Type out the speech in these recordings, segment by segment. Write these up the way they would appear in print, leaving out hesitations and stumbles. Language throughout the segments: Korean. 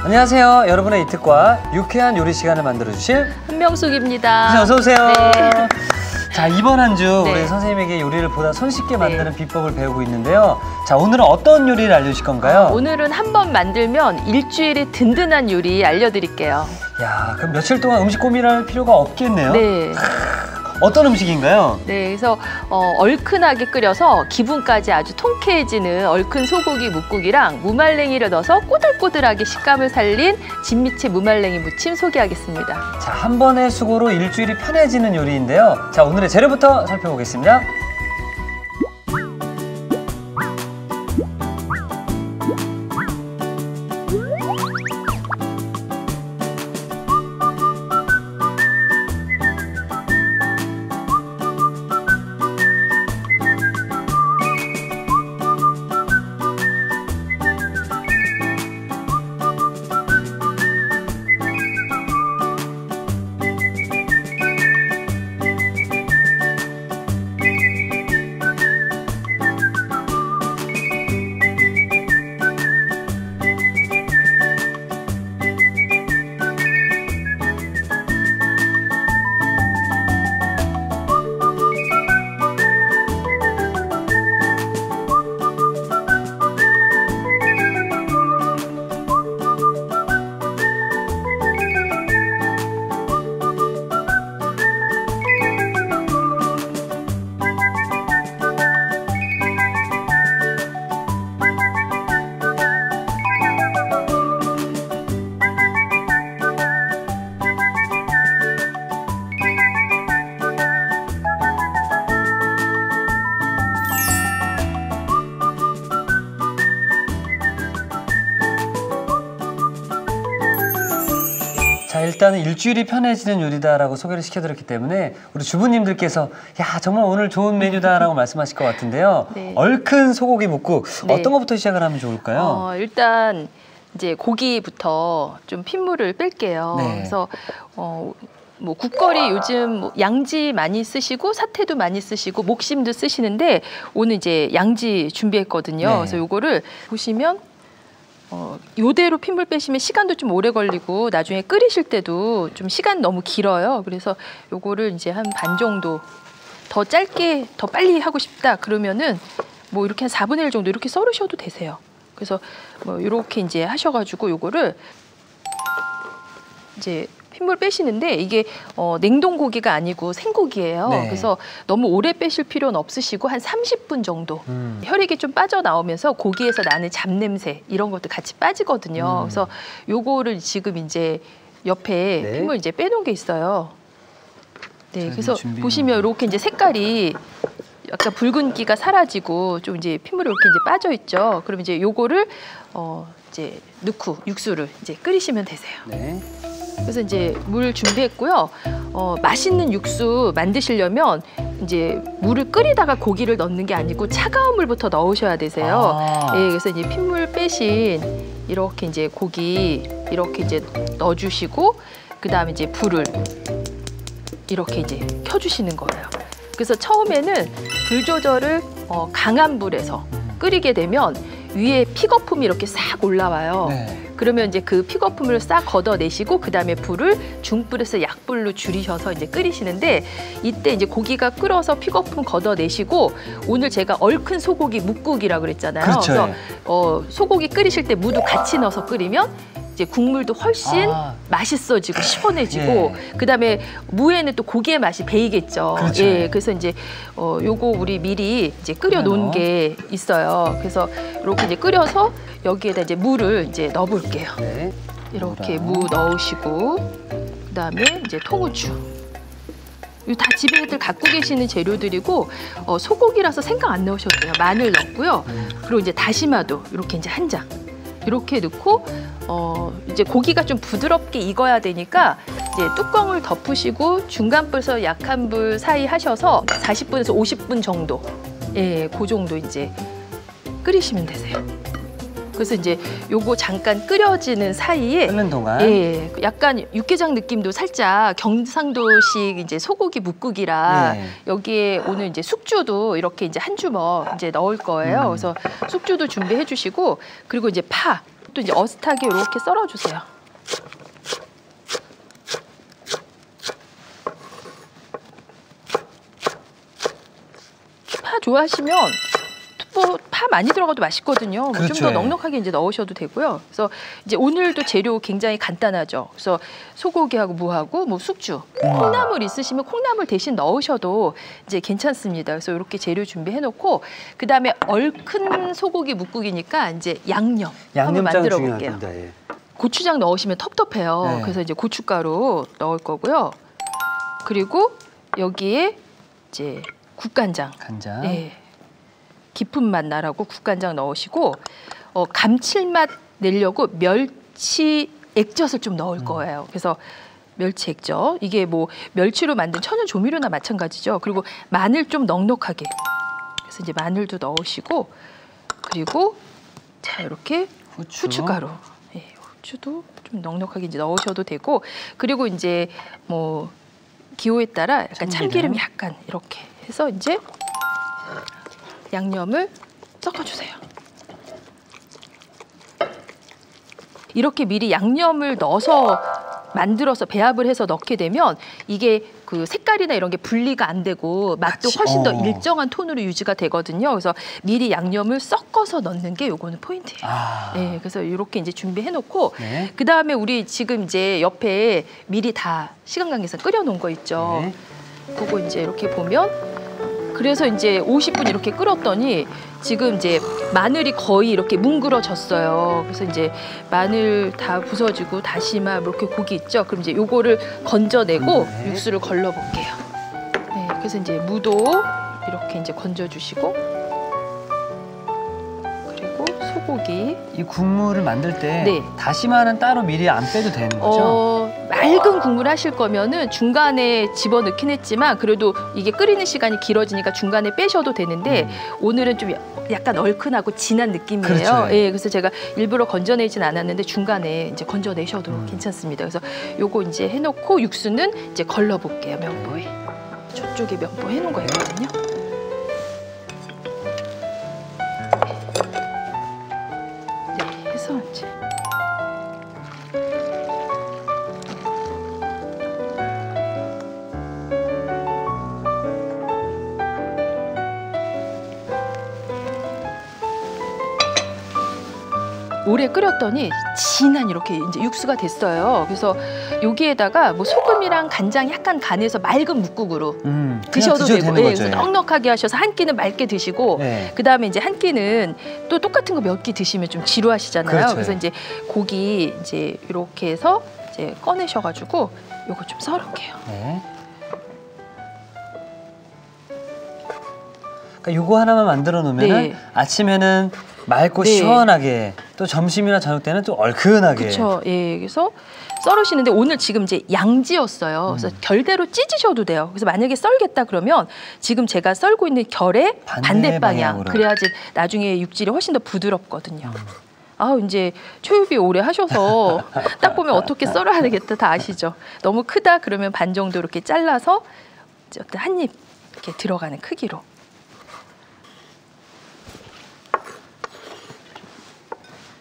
안녕하세요. 여러분의 이특과 유쾌한 요리 시간을 만들어주실 한명숙입니다. 어서 오세요. 네. 자, 이번 한 주 네. 우리 선생님에게 요리를 보다 손쉽게 만드는 비법을 배우고 있는데요. 자, 오늘은 어떤 요리를 알려주실 건가요? 오늘은 한번 만들면 일주일에 든든한 요리 알려드릴게요. 야, 그럼 며칠 동안 음식 고민할 필요가 없겠네요. 네. 어떤 음식인가요? 네, 그래서 얼큰하게 끓여서 기분까지 아주 통쾌해지는 얼큰 소고기 묵국이랑 무말랭이를 넣어서 꼬들꼬들하게 식감을 살린 진미채 무말랭이 무침 소개하겠습니다. 자, 한 번의 수고로 일주일이 편해지는 요리인데요. 자, 오늘의 재료부터 살펴보겠습니다. 자, 일단은 일주일이 편해지는 요리다라고 소개를 시켜드렸기 때문에 우리 주부님들께서 야, 정말 오늘 좋은 메뉴다라고 말씀하실 것 같은데요. 네. 얼큰 소고기 묵국 네. 어떤 것부터 시작을 하면 좋을까요? 일단 이제 고기부터 좀 핏물을 뺄게요. 네. 그래서 뭐 국거리 요즘 뭐 양지 많이 쓰시고 사태도 많이 쓰시고 목심도 쓰시는데 오늘 이제 양지 준비했거든요. 네. 그래서 요거를 보시면 요대로 핏물 빼시면 시간도 좀 오래 걸리고 나중에 끓이실 때도 좀 시간 너무 길어요. 그래서 요거를 이제 한 반 정도 더 짧게 더 빨리 하고 싶다 그러면은 뭐 이렇게 한 4분의 1 정도 이렇게 썰으셔도 되세요. 그래서 뭐 이렇게 이제 하셔가지고 요거를 이제 핏물 빼시는데 이게 냉동 고기가 아니고 생고기예요. 네. 그래서 너무 오래 빼실 필요는 없으시고 한 30분 정도 혈액이 좀 빠져나오면서 고기에서 나는 잡냄새 이런 것도 같이 빠지거든요. 그래서 요거를 지금 이제 옆에 네. 핏물 이제 빼놓은 게 있어요. 네, 자, 그래서 준비해 보시면 이렇게 이제 색깔이 약간 붉은기가 사라지고 좀 이제 핏물이 이렇게 이제 빠져 있죠. 그럼 이제 요거를 이제 넣고 육수를 이제 끓이시면 되세요. 네. 그래서 이제 물 준비했고요. 맛있는 육수 만드시려면 이제 물을 끓이다가 고기를 넣는 게 아니고 차가운 물부터 넣으셔야 되세요. 아. 예, 그래서 이제 핏물 빼신 이렇게 이제 고기 이렇게 이제 넣어주시고 그 다음에 이제 불을 이렇게 이제 켜주시는 거예요. 그래서 처음에는 불 조절을 강한 불에서 끓이게 되면 위에 픽거품이 이렇게 싹 올라와요. 네. 그러면 이제 그 픽거품을 싹 걷어내시고 그 다음에 불을 중불에서 약불로 줄이셔서 이제 끓이시는데 이때 이제 고기가 끓어서 픽거품 걷어내시고 오늘 제가 얼큰 소고기 묵국이라고 그랬잖아요. 그렇죠. 그래서 소고기 끓이실 때 무도 같이 넣어서 끓이면 이제 국물도 훨씬 맛있어지고 시원해지고 그다음에 무에는 또 고기의 맛이 배이겠죠. 그렇죠. 예, 그래서 이제 요거 우리 미리 이제 끓여 놓은 게 있어요. 그래서 이렇게 이제 끓여서 여기에다 이제 무를 이제 넣어 볼게요. 네. 이렇게 무 넣으시고 그다음에 이제 통후추. 이거 다 집에들 갖고 계시는 재료들이고 소고기라서 생강 안 넣으셔도 돼요. 마늘 넣고요. 그리고 이제 다시마도 이렇게 이제 한 장. 이렇게 넣고 이제 고기가 좀 부드럽게 익어야 되니까 이제 뚜껑을 덮으시고 중간 불에서 약한 불 사이 하셔서 40분에서 50분 정도, 예, 그 정도 이제 끓이시면 되세요. 그래서 이제 요거 잠깐 끓여지는 사이에 끓는 동안 예, 약간 육개장 느낌도 살짝 경상도식 이제 소고기 묵국이라 여기에 오늘 이제 숙주도 이렇게 이제 한 주먹 이제 넣을 거예요. 그래서 숙주도 준비해 주시고 그리고 이제 파 이것도 이제 어슷하게 이렇게 썰어주세요. 파 좋아하시면 파 많이 들어가도 맛있거든요. 그렇죠. 좀 더 넉넉하게 이제 넣으셔도 되고요. 그래서 이제 오늘도 재료 굉장히 간단하죠. 그래서 소고기하고 무하고 뭐 숙주, 콩나물 있으시면 콩나물 대신 넣으셔도 이제 괜찮습니다. 그래서 이렇게 재료 준비해놓고 그 다음에 얼큰 소고기 묵국이니까 이제 양념 한번 만들어 볼게요. 예. 고추장 넣으시면 텁텁해요. 네. 그래서 이제 고춧가루 넣을 거고요. 그리고 여기에 이제 국간장. 간장. 네. 깊은 맛 나라고 국간장 넣으시고 감칠맛 내려고 멸치 액젓을 좀 넣을 거예요. 그래서 멸치 액젓 이게 뭐 멸치로 만든 천연 조미료나 마찬가지죠. 그리고 마늘 좀 넉넉하게 그래서 이제 마늘도 넣으시고 그리고 자 이렇게 후춧가루 후추도 좀 넉넉하게 이제 넣으셔도 되고 그리고 이제 뭐 기호에 따라 약간 참기름 약간 이렇게 해서 이제 양념을 섞어주세요. 이렇게 미리 양념을 넣어서 만들어서 배합을 해서 넣게 되면 이게 그 색깔이나 이런 게 분리가 안 되고 맛도 훨씬 더 일정한 톤으로 유지가 되거든요. 그래서 미리 양념을 섞어서 넣는 게 요거는 포인트예요. 네, 그래서 이렇게 이제 준비해 놓고 네. 그 다음에 우리 지금 이제 옆에 미리 다 시간 관계상 끓여 놓은 거 있죠. 네. 그거 이제 이렇게 보면 그래서 이제 50분 이렇게 끓였더니 지금 이제 마늘이 거의 이렇게 뭉그러졌어요. 그래서 이제 마늘 다 부서지고 다시마 이렇게 고기 있죠. 그럼 이제 요거를 건져내고 네. 육수를 걸러 볼게요. 네, 그래서 이제 무도 이렇게 이제 건져주시고 그리고 소고기. 이 국물을 만들 때 네. 다시마는 따로 미리 안 빼도 되는 거죠? 맑은 국물 하실 거면은 중간에 집어넣긴 했지만 그래도 이게 끓이는 시간이 길어지니까 중간에 빼셔도 되는데 오늘은 좀 약간 얼큰하고 진한 느낌이에요. 그렇죠. 예, 그래서 제가 일부러 건져내진 않았는데 중간에 이제 건져내셔도 괜찮습니다. 그래서 요거 이제 해놓고 육수는 이제 걸러볼게요. 면보에. 저쪽에 면보 해놓은 거 있거든요. 네, 해서 이제. 오래 끓였더니 진한 이렇게 이제 육수가 됐어요. 그래서 여기에다가 뭐 소금이랑 간장 약간 간해서 맑은 묵국으로 드셔도 되고, 되는 거죠. 그래서 넉넉하게 하셔서 한 끼는 맑게 드시고, 네. 그 다음에 이제 한 끼는 또 똑같은 거 몇 끼 드시면 좀 지루하시잖아요. 그렇죠. 그래서 이제 고기 이제 이렇게 해서 이제 꺼내셔가지고 요거 좀 썰을게요. 네. 그러니까 요거 하나만 만들어 놓으면은 네. 아침에는 맑고 네. 시원하게 또 점심이나 저녁 때는 또 얼큰하게. 그렇죠. 예, 그래서 썰으시는데 오늘 지금 이제 양지였어요. 그래서 결대로 찢으셔도 돼요. 그래서 만약에 썰겠다 그러면 지금 제가 썰고 있는 결의 반대 방향. 방향으로. 그래야지 나중에 육질이 훨씬 더 부드럽거든요. 아, 이제 초유비 오래 하셔서 딱 보면 어떻게 썰어야 되겠다 다 아시죠? 너무 크다 그러면 반 정도 이렇게 잘라서 이제 어떤 한 입 이렇게 들어가는 크기로.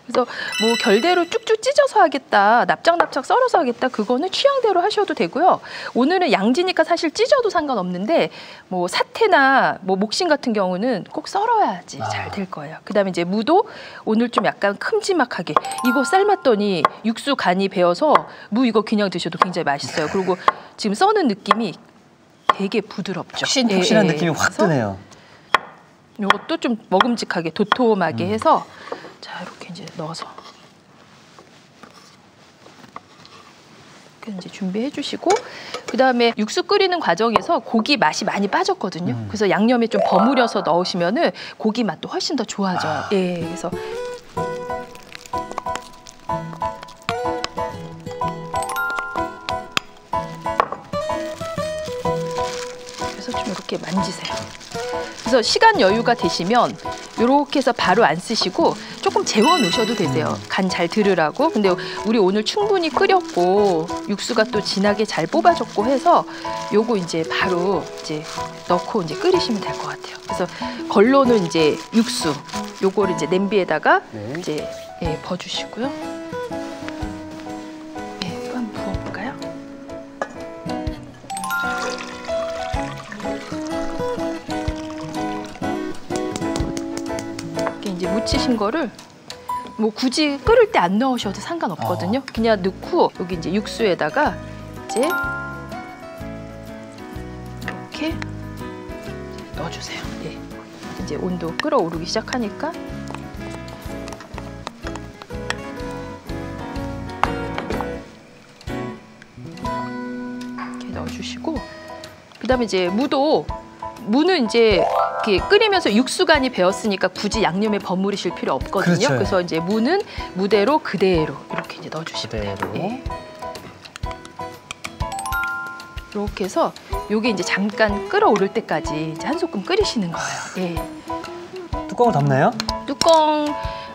그래서 뭐 결대로 쭉쭉 찢어서 하겠다, 납작납작 썰어서 하겠다, 그거는 취향대로 하셔도 되고요. 오늘은 양지니까 사실 찢어도 상관없는데 뭐 사태나 뭐 목심 같은 경우는 꼭 썰어야지 잘 될 거예요. 그다음에 이제 무도 오늘 좀 약간 큼지막하게 이거 삶았더니 육수 간이 배어서 무 이거 그냥 드셔도 굉장히 맛있어요. 그리고 지금 써는 느낌이 되게 부드럽죠. 톡신톡신한 느낌이 확 그래서 드네요. 이것도 좀 먹음직하게 도톰하게 해서 자 이렇게 이제 넣어서 이렇게 이제 준비해 주시고 그 다음에 육수 끓이는 과정에서 고기 맛이 많이 빠졌거든요. 그래서 양념에 좀 버무려서 넣으시면은 고기 맛도 훨씬 더 좋아져요. 예, 그래서 좀 이렇게 만지세요. 그래서 시간 여유가 되시면 이렇게 해서 바로 안 쓰시고 조금 재워 놓으셔도 되세요. 간 잘 들으라고. 근데 우리 오늘 충분히 끓였고 육수가 또 진하게 잘 뽑아졌고 해서 요거 이제 바로 이제 넣고 이제 끓이시면 될 것 같아요. 그래서 걸러놓은 이제 육수 요거를 이제 냄비에다가 이제 예, 버주시고요. 예, 또 한번 부어볼까요? 이렇게 이제 무치신 거를 뭐 굳이 끓을 때 안 넣으셔도 상관없거든요. 그냥 넣고 여기 이제 육수에다가 이제 이렇게 넣어주세요. 예. 이제 온도 끓어오르기 시작하니까 이렇게 넣어주시고, 그다음에 이제 무는 이제 이렇게 끓이면서 육수간이 배었으니까 굳이 양념에 버무리실 필요 없거든요. 그렇죠. 그래서 이제 무는 무대로 그대로 이렇게 이제 넣어주시면 돼요. 그대로. 예. 이렇게 해서 요게 이제 잠깐 끓어오를 때까지 이제 한 소끔 끓이시는 거예요. 예. 뚜껑을 덮나요? 뚜껑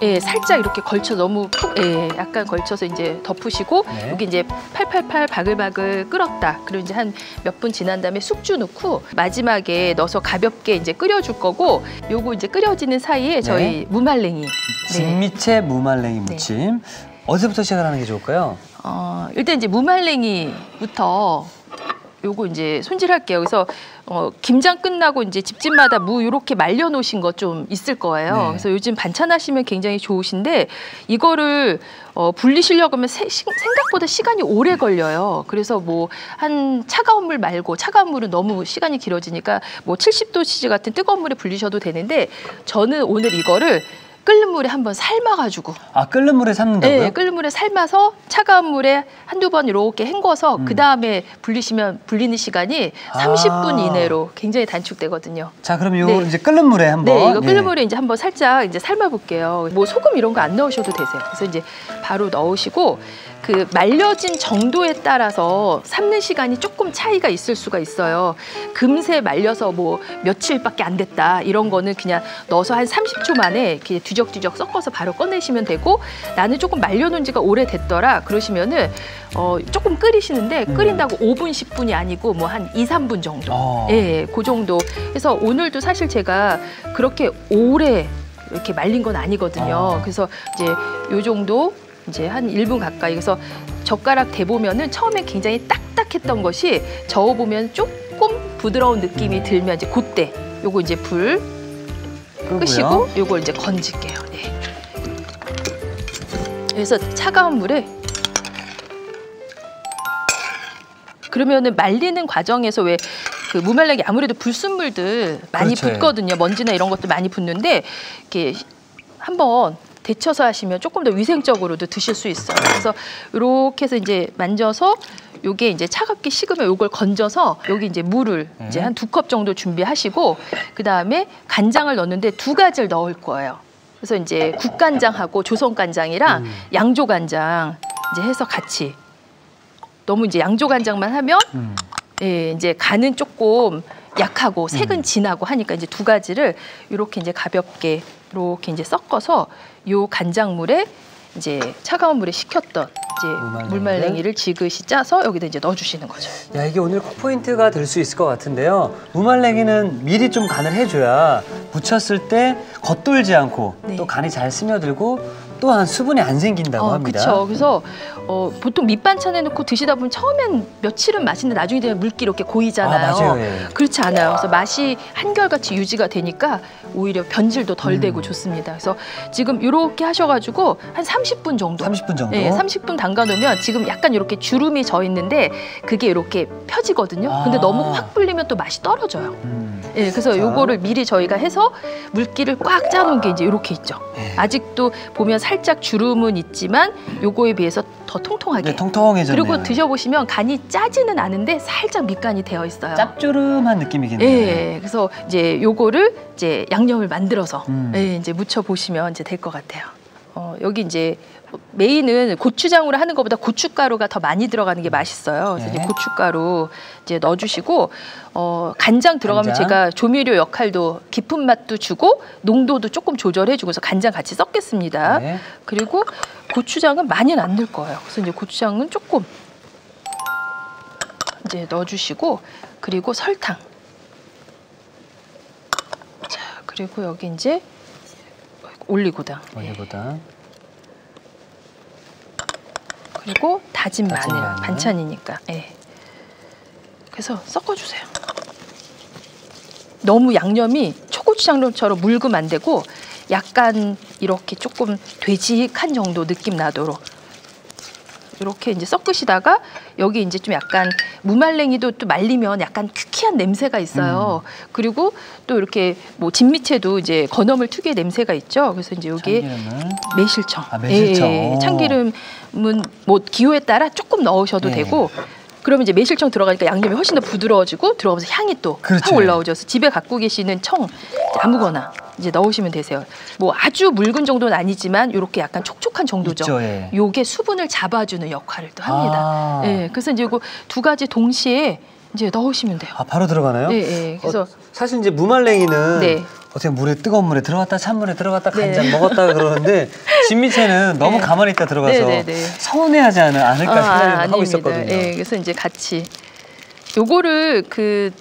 예, 살짝 이렇게 걸쳐 너무 푹 예, 약간 걸쳐서 이제 덮으시고 네. 여기 이제 팔팔팔 바글바글 끓었다. 그리고 이제 한 몇 분 지난 다음에 숙주 넣고 마지막에 넣어서 가볍게 이제 끓여줄 거고, 요거 이제 끓여지는 사이에 저희 무말랭이 진미채 무말랭이 무침. 어디서부터 시작을 하는 게 좋을까요? 일단 이제 무말랭이부터 요거 이제 손질할게요. 그래서 김장 끝나고 이제 집집마다 무 이렇게 말려 놓으신 거 좀 있을 거예요. 네. 그래서 요즘 반찬하시면 굉장히 좋으신데 이거를 불리시려고 하면 생각보다 시간이 오래 걸려요. 그래서 뭐 한 차가운 물 말고, 차가운 물은 너무 시간이 길어지니까 뭐 70도씨 같은 뜨거운 물에 불리셔도 되는데, 저는 오늘 이거를 끓는 물에 한번 삶아가지고. 끓는 물에 삶는다고요? 네, 끓는 물에 삶아서 차가운 물에 한두 번 이렇게 헹궈서 그 다음에 불리는 시간이 30분 이내로 굉장히 단축되거든요. 자, 그럼 요 이제 끓는 물에 한번. 네, 이거 끓는 물에 이제 한번 살짝 이제 삶아볼게요. 뭐 소금 이런 거 안 넣으셔도 되세요. 그래서 이제 바로 넣으시고, 그 말려진 정도에 따라서 삶는 시간이 조금 차이가 있을 수가 있어요. 금세 말려서 뭐 며칠밖에 안 됐다 이런 거는 그냥 넣어서 한 30초 만에 이렇게 뒤적뒤적 섞어서 바로 꺼내시면 되고, 나는 조금 말려놓은 지가 오래됐더라 그러시면은 조금 끓이시는데 끓인다고 5분, 10분이 아니고 뭐 한 2, 3분 정도. 예, 그 정도. 그래서 오늘도 사실 제가 그렇게 오래 이렇게 말린 건 아니거든요. 그래서 이제 요 정도 이제 한 1분 가까이. 그래서 젓가락 대보면은 처음에 굉장히 딱딱했던 것이 저어보면 조금 부드러운 느낌이 들면 이제 그때 요거 이제 불 끄시고 요걸 이제 건질게요. 네. 그래서 차가운 물에, 그러면은 말리는 과정에서 왜 그 무말랭이 아무래도 불순물들 많이 붙거든요. 먼지나 이런 것도 많이 붙는데 이렇게 한번 데쳐서 하시면 조금 더 위생적으로도 드실 수 있어요. 그래서 이렇게 해서 이제 만져서 요게 이제 차갑게 식으면 요걸 건져서 여기 이제 물을 이제 한 2컵 정도 준비하시고, 그 다음에 간장을 넣는데 2가지를 넣을 거예요. 그래서 이제 국간장하고 조선간장이랑 양조간장 이제 해서 같이. 너무 이제 양조간장만 하면 예, 이제 간은 조금 약하고 색은 진하고 하니까 이제 2가지를 이렇게 이제 가볍게 이렇게 이제 섞어서 요 간장물에 이제 차가운 물에 식혔던 이제 무말랭이를 지그시 짜서 여기다 이제 넣어주시는 거죠. 야, 이게 오늘 콕 포인트가 될 수 있을 것 같은데요. 무말랭이는 미리 좀 간을 해줘야 무쳤을 때 겉돌지 않고 또 간이 잘 스며들고 또한 수분이 안 생긴다고 합니다. 그렇죠. 그래서 보통 밑반찬에 넣고 드시다 보면 처음엔 며칠은 맛있는데 나중에 되면 물기 이렇게 고이잖아요. 맞아요. 예. 그렇지 않아요. 그래서 맛이 한결같이 유지가 되니까 오히려 변질도 덜 되고 좋습니다. 그래서 지금 이렇게 하셔가지고 한 30분 정도. 30분 정도? 네, 30분 담가 놓으면 지금 약간 이렇게 주름이 져 있는데 그게 이렇게 펴지거든요. 근데 너무 확 불리면 또 맛이 떨어져요. 예, 그래서 요거를 미리 저희가 해서 물기를 꽉 짜놓은 게 이제 이렇게 있죠. 아직도 보면 살짝 주름은 있지만 요거에 비해서 더 통통하게. 네, 통통해졌네요. 그리고 드셔보시면 간이 짜지는 않은데 살짝 밑간이 되어 있어요. 짭조름한 느낌이겠네요. 예, 그래서 이제 요거를 이제 양념을 만들어서 예, 이제 무쳐 보시면 이제 될 것 같아요. 여기 이제 메인은 고추장으로 하는 것보다 고춧가루가 더 많이 들어가는 게 맛있어요. 그래서 이제 고춧가루 이제 넣어주시고 간장 들어가면 제가 조미료 역할도 깊은 맛도 주고 농도도 조금 조절해주고서 간장 같이 섞겠습니다. 네. 그리고 고추장은 많이는 안 넣을 거예요. 그래서 이제 고추장은 조금 이제 넣어주시고, 그리고 설탕. 자, 그리고 여기 이제 올리고당. 올리고당. 그리고 다진 마늘, 마늘. 반찬이니까. 예. 그래서 섞어주세요. 너무 양념이 초고추장처럼 묽으면 안 되고 약간 이렇게 조금 되직한 정도 느낌 나도록 이렇게 이제 섞으시다가 여기 이제 좀 약간 무말랭이도 또 말리면 약간 퀴퀴한 냄새가 있어요. 그리고 또 이렇게 뭐 진미채도 이제 건어물 특유의 냄새가 있죠. 그래서 이제 여기 매실청. 매실청. 예, 참기름은 뭐 기호에 따라 조금 넣으셔도 되고. 그러면 이제 매실청 들어가니까 양념이 훨씬 더 부드러워지고 들어가면서 향이 또 확 올라오죠. 그래서 집에 갖고 계시는 청 아무거나 이제 넣으시면 되세요. 뭐 아주 묽은 정도는 아니지만 이렇게 약간 촉촉한 정도죠. 있죠, 예. 요게 수분을 잡아주는 역할을 또 합니다. 예, 그래서 이제 이거 두 가지 동시에 이제 넣으시면 돼요. 아, 바로 들어가나요? 네, 그래서 사실 이제 무말랭이는 어떻게 물에 뜨거운 물에 들어갔다 찬물에 들어갔다 간장 먹었다 그러는데 진미채는 너무 가만히 있다 들어가서 서운해하지 않을까 생각을 하고 있었거든요. 네, 그래서 이제 같이 요거를 그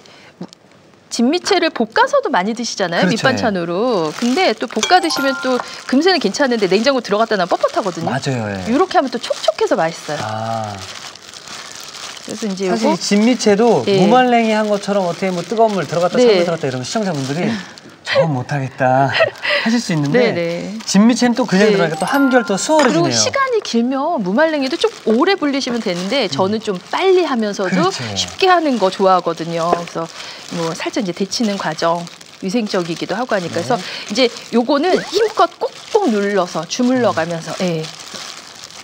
진미채를 볶아서도 많이 드시잖아요. 밑반찬으로. 근데 또 볶아 드시면 또 금세는 괜찮은데 냉장고 들어갔다 나면 뻣뻣하거든요. 맞아요. 이렇게 하면 또 촉촉해서 맛있어요. 그래서 이제 사실 진미채도 무말랭이 한 것처럼 어떻게 뭐 뜨거운 물 들어갔다 찬물 들어갔다 이러면 시청자분들이 저건 못하겠다 하실 수 있는데 진미채는 또 그냥 들어가니까 또 한결 더 수월해지네요. 그리고 시간이 길면 무말랭이도 좀 오래 불리시면 되는데 저는 좀 빨리 하면서도 쉽게 하는 거 좋아하거든요. 그래서 뭐 살짝 이제 데치는 과정 위생적이기도 하고 하니까 그래서 이제 요거는 힘껏 꼭꼭 눌러서 주물러 가면서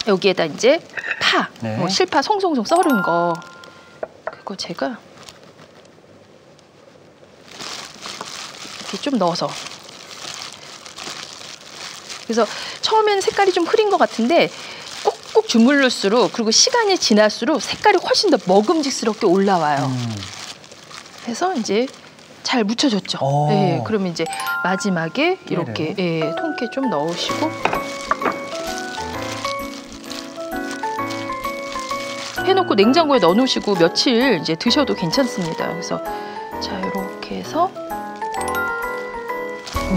여기에다 이제 파, 뭐 실파 송송송 썰은 거 그거 제가 이렇게 좀 넣어서 그래서 처음에는 색깔이 좀 흐린 것 같은데 꼭꼭 주물를수록 그리고 시간이 지날수록 색깔이 훨씬 더 먹음직스럽게 올라와요. 그래서 이제 잘 묻혀졌죠. 그러면 이제 마지막에 이렇게 통깨 좀 넣으시고 해놓고 냉장고에 넣어놓으시고 며칠 이제 드셔도 괜찮습니다. 그래서 자 이렇게 해서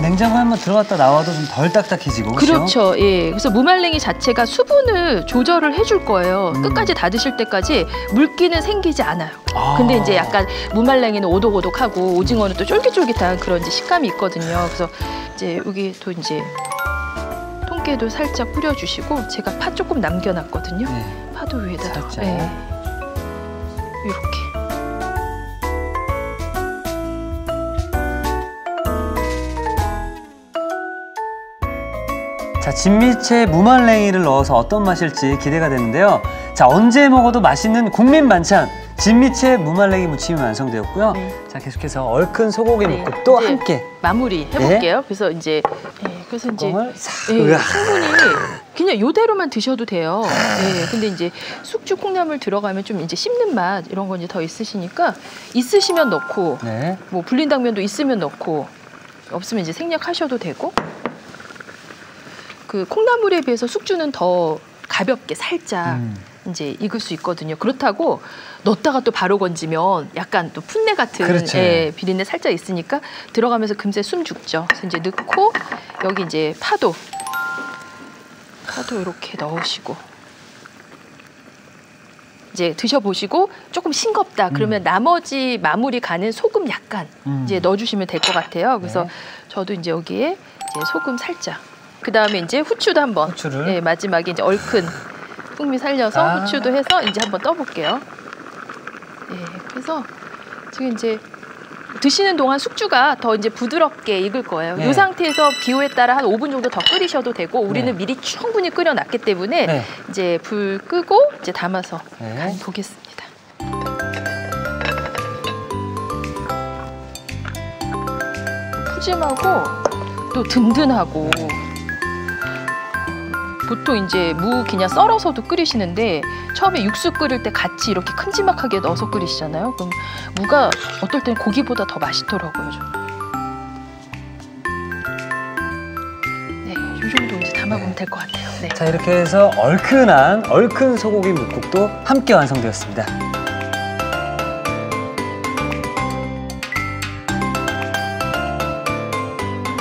냉장고에 한번 들어갔다 나와도 좀 덜 딱딱해지고 그렇죠. 그래서 무말랭이 자체가 수분을 조절을 해줄 거예요. 끝까지 다 드실 때까지 물기는 생기지 않아요. 근데 이제 약간 무말랭이는 오독오독하고 오징어는 또 쫄깃쫄깃한 그런 이제 식감이 있거든요. 그래서 이제 여기 또 이제 통깨도 살짝 뿌려주시고 제가 파 조금 남겨놨거든요. 파도 위에다가 이렇게. 자, 진미채 무말랭이를 넣어서 어떤 맛일지 기대가 되는데요. 자, 언제 먹어도 맛있는 국민 반찬 진미채 무말랭이 무침이 완성되었고요. 자, 계속해서 얼큰 소고기 묵국도 함께 마무리 해볼게요. 그래서 이제 충분히 그냥 이대로만 드셔도 돼요. 근데 이제 숙주 콩나물 들어가면 좀 이제 씹는 맛 이런 건 이제 더 있으시니까 있으시면 넣고 뭐 불린 당면도 있으면 넣고 없으면 이제 생략하셔도 되고. 그 콩나물에 비해서 숙주는 더 가볍게 살짝 이제 익을 수 있거든요. 그렇다고 넣었다가 또 바로 건지면 약간 또 풋내 같은 비린내 살짝 있으니까 들어가면서 금세 숨 죽죠. 그래서 이제 넣고 여기 이제 파도 이렇게 넣으시고 이제 드셔보시고 조금 싱겁다 그러면 나머지 마무리 가는 소금 약간 이제 넣어주시면 될 것 같아요. 그래서 저도 이제 여기에 이제 소금 살짝. 그 다음에 이제 후추도 한번 마지막에 이제 얼큰 풍미 살려서 후추도 해서 이제 한번 떠볼게요. 그래서 지금 이제 드시는 동안 숙주가 더 이제 부드럽게 익을 거예요. 이 상태에서 기호에 따라 한 5분 정도 더 끓이셔도 되고 우리는 미리 충분히 끓여놨기 때문에 이제 불 끄고 이제 담아서 간 보겠습니다. 푸짐하고 또 든든하고. 보통 이제 무 그냥 썰어서도 끓이시는데 처음에 육수 끓일 때 같이 이렇게 큼지막하게 넣어서 끓이시잖아요. 그럼 무가 어떨 땐 고기보다 더 맛있더라고요. 이 정도 이제 담아보면 될 것 같아요. 자, 이렇게 해서 얼큰 소고기 묵국도 함께 완성되었습니다.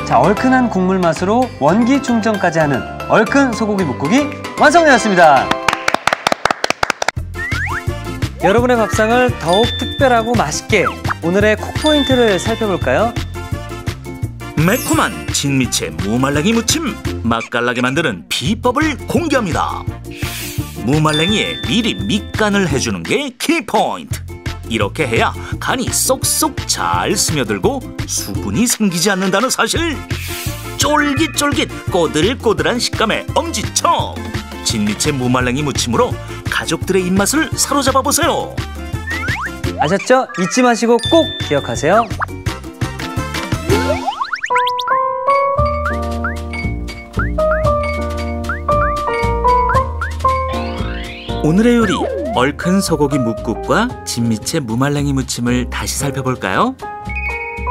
자, 얼큰한 국물 맛으로 원기 충전까지 하는 얼큰 소고기 묵국이 완성되었습니다. 여러분의 밥상을 더욱 특별하고 맛있게 오늘의 콕포인트를 살펴볼까요? 매콤한 진미채 무말랭이 무침, 맛깔나게 만드는 비법을 공개합니다. 무말랭이에 미리 밑간을 해주는 게 키포인트. 이렇게 해야 간이 쏙쏙 잘 스며들고 수분이 생기지 않는다는 사실. 쫄깃쫄깃 꼬들꼬들한 식감의 엄지척. 진미채 무말랭이 무침으로 가족들의 입맛을 사로잡아 보세요. 아셨죠? 잊지 마시고 꼭 기억하세요. 오늘의 요리, 얼큰 소고기 묵국과 진미채 무말랭이 무침을 다시 살펴볼까요?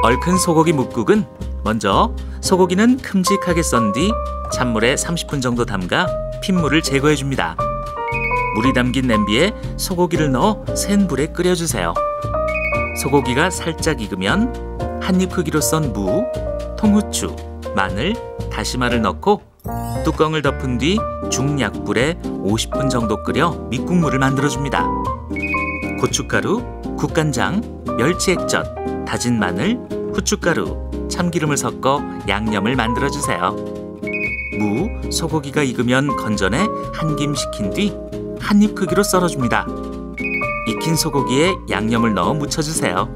얼큰 소고기 묵국은 먼저 소고기는 큼직하게 썬 뒤 찬물에 30분 정도 담가 핏물을 제거해줍니다. 물이 담긴 냄비에 소고기를 넣어 센 불에 끓여주세요. 소고기가 살짝 익으면 한입 크기로 썬 무, 통후추, 마늘, 다시마를 넣고 뚜껑을 덮은 뒤 중약불에 50분 정도 끓여 밑국물을 만들어줍니다. 고춧가루, 국간장, 멸치액젓, 다진 마늘, 후춧가루, 참기름을 섞어 양념을 만들어주세요. 무, 소고기가 익으면 건져내 한 김 식힌 뒤 한입 크기로 썰어줍니다. 익힌 소고기에 양념을 넣어 무쳐주세요.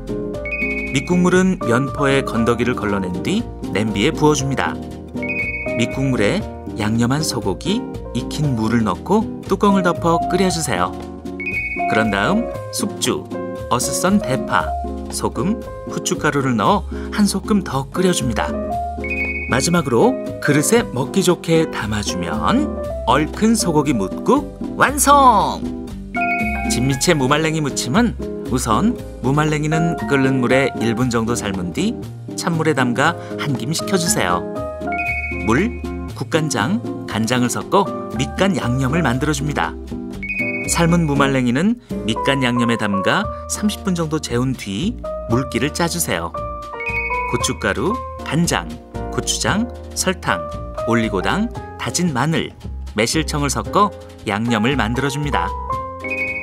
밑국물은 면포에 건더기를 걸러낸 뒤 냄비에 부어줍니다. 밑국물에 양념한 소고기, 익힌 무를 넣고 뚜껑을 덮어 끓여주세요. 그런 다음 숙주, 어슷 썬 대파, 소금, 후춧가루를 넣어 한 소끔 더 끓여줍니다. 마지막으로 그릇에 먹기 좋게 담아주면 얼큰 소고기 묵국 완성! 진미채 무말랭이 무침은 우선 무말랭이는 끓는 물에 1분 정도 삶은 뒤 찬물에 담가 한 김 식혀주세요. 물, 국간장, 간장을 섞어 밑간 양념을 만들어줍니다. 삶은 무말랭이는 밑간 양념에 담가 30분 정도 재운 뒤 물기를 짜주세요. 고춧가루, 간장, 고추장, 설탕, 올리고당, 다진 마늘, 매실청을 섞어 양념을 만들어줍니다.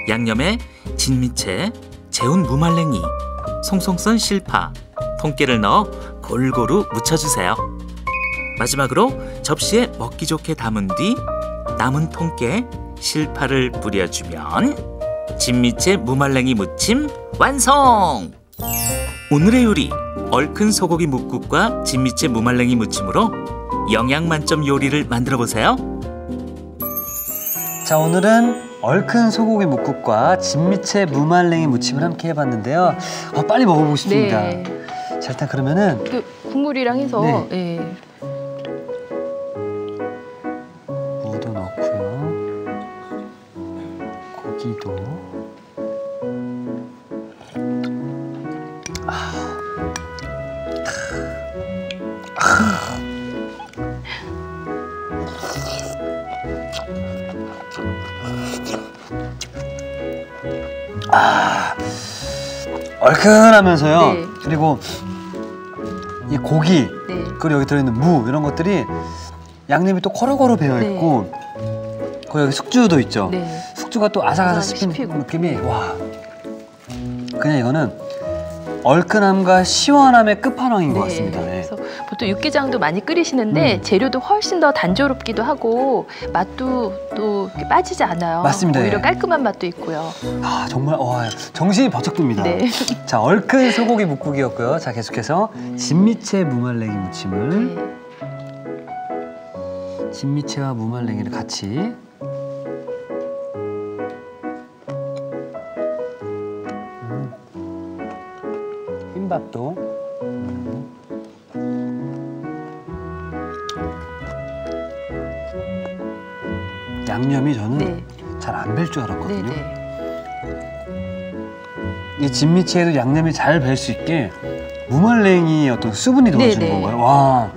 양념에 진미채, 재운 무말랭이, 송송 썬 실파, 통깨를 넣어 골고루 묻혀주세요. 마지막으로 접시에 먹기 좋게 담은 뒤 남은 통깨, 실파를 뿌려주면 진미채 무말랭이 무침 완성! 오늘의 요리, 얼큰 소고기 묵국과 진미채 무말랭이 무침으로 영양 만점 요리를 만들어 보세요. 자, 오늘은 얼큰 소고기 묵국과 진미채 무말랭이 무침을 함께 해봤는데요. 빨리 먹어보고 싶습니다. 네. 자, 일단 그러면은 그 국물이랑 해서 네. 예. 무도 넣고요. 고기도. 얼큰하면서요. 네. 그리고 이 고기, 네. 그리고 여기 들어있는 무 이런 것들이 양념이 또 코로코로 배어있고 그리고 여기 숙주도 있죠. 네. 숙주가 또 아삭아삭 씹히는 씹히고. 느낌이 와. 그냥 이거는 얼큰함과 시원함의 끝판왕인 것 같습니다. 네. 그래서 보통 육개장도 많이 끓이시는데 재료도 훨씬 더 단조롭기도 하고 맛도 또 이렇게 빠지지 않아요. 맞습니다. 오히려 예. 깔끔한 맛도 있고요. 아, 정말 정신이 번쩍 듭니다. 네. 자, 얼큰 소고기 묵국이었고요. 자, 계속해서 진미채 무말랭이 무침을 네. 진미채와 무말랭이를 같이 흰밥도 양념이 저는 네. 잘 안 벨 줄 알았거든요. 네. 이 진미채에도 양념이 잘 벨 수 있게 무말랭이의 어떤 수분이 도와주는 네. 건가요? 와,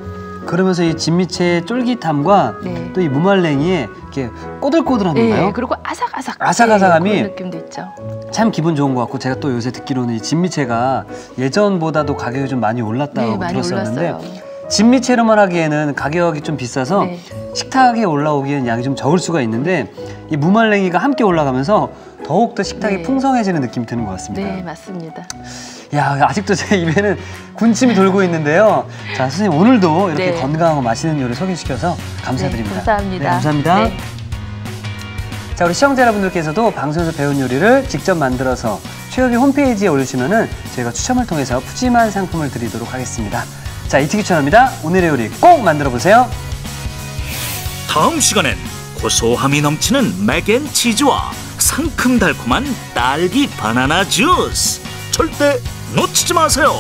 그러면서 이 진미채의 쫄깃함과 네. 또 이 무말랭이의 이렇게 꼬들꼬들한 건가요? 네. 그리고 아삭아삭. 아삭아삭함이 그런 느낌도 있죠. 참 기분 좋은 것 같고, 제가 또 요새 듣기로는 이 진미채가 예전보다도 가격이 좀 많이 올랐다고 네, 많이 들었었는데 올랐어요. 진미채로만 하기에는 가격이 좀 비싸서 네. 식탁에 올라오기에는 양이 좀 적을 수가 있는데 이 무말랭이가 함께 올라가면서 더욱더 식탁이 네. 풍성해지는 느낌이 드는 것 같습니다. 네, 맞습니다. 야, 아직도 제 입에는 군침이 돌고 있는데요. 자, 선생님 오늘도 이렇게 네. 건강하고 맛있는 요리 소개시켜서 감사드립니다. 네, 감사합니다. 네, 감사합니다. 네. 자, 우리 시청자 여러분들께서도 방송에서 배운 요리를 직접 만들어서 최여기 홈페이지에 올리시면은 저희가 추첨을 통해서 푸짐한 상품을 드리도록 하겠습니다. 자, 이티기 추천합니다. 오늘의 요리 꼭 만들어 보세요. 다음 시간엔 고소함이 넘치는 맥앤치즈와 상큼달콤한 딸기 바나나 주스 절대 놓치지 마세요.